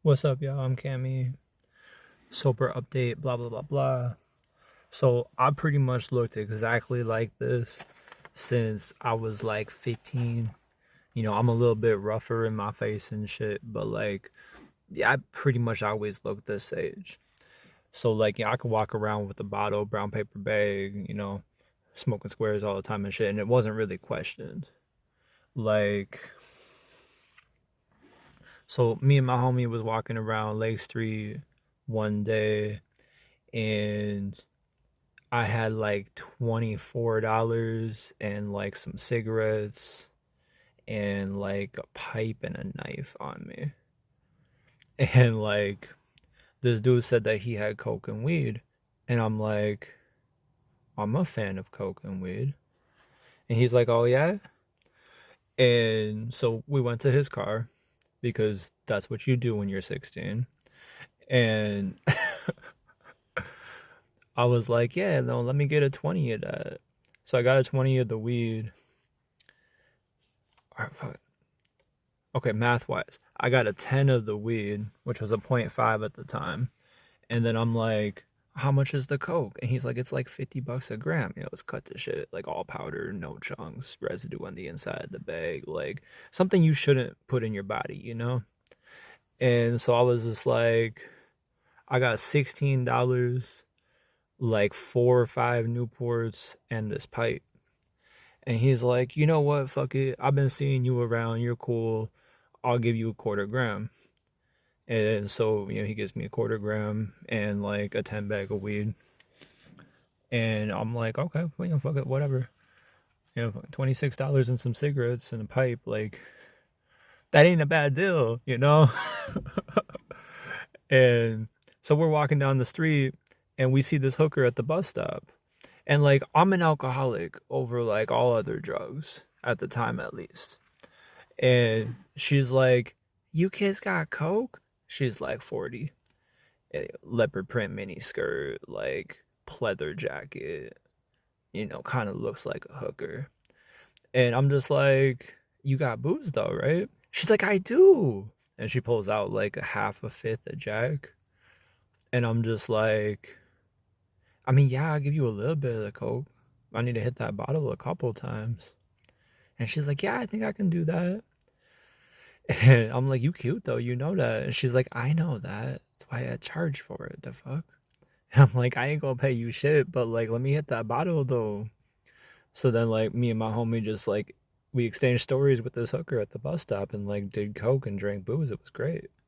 What's up, y'all? I'm Cammy. Sober update, blah, blah, blah, blah. So, I pretty much looked exactly like this since I was like 15. I'm a little bit rougher in my face and shit, but like, yeah, I pretty much always looked this age. So, like, yeah, I could walk around with a bottle, brown paper bag, smoking squares all the time and shit, and it wasn't really questioned. Like, so me and my homie was walking around Lake Street one day, and I had like $24 and like some cigarettes and like a pipe and a knife on me. And like this dude said that he had coke and weed. And I'm like, I'm a fan of coke and weed. And he's like, oh yeah? And so we went to his car because that's what you do when you're 16. And I was like, yeah, no, let me get a 20 of that. So I got a 20 of the weed. All right, fuck. Okay, math wise, I got a 10 of the weed, which was a .5 at the time. And then I'm like, how much is the coke? And he's like, it's like $50 a gram. It's cut to shit, like all powder, no chunks, residue on the inside of the bag, like something you shouldn't put in your body. And so I was just like, I got $16, like 4 or 5 Newports, and this pipe. And he's like, you know what? Fuck it. I've been seeing you around. You're cool. I'll give you a quarter gram. And so, he gives me a quarter gram and like a 10 bag of weed. And I'm like, okay, well, fuck it, whatever. $26 and some cigarettes and a pipe. Like, that ain't a bad deal. And so we're walking down the street and we see this hooker at the bus stop. And like, I'm an alcoholic over like all other drugs at the time, at least. And she's like, you kids got coke? She's like 40. Leopard print mini skirt, like pleather jacket, kind of looks like a hooker. And I'm just like, you got booze though, right? She's like, I do. And she pulls out like a half a fifth of Jack. And I'm just like, I mean, yeah, I'll give you a little bit of the coke. I need to hit that bottle a couple times. And she's like, yeah, I think I can do that. And I'm like, you cute though, you know that. And she's like, I know that. That's why I charge for it. The fuck? And I'm like, I ain't gonna pay you shit, but like, let me hit that bottle though. So then, like, me and my homie just like, we exchanged stories with this hooker at the bus stop and like did coke and drank booze. It was great.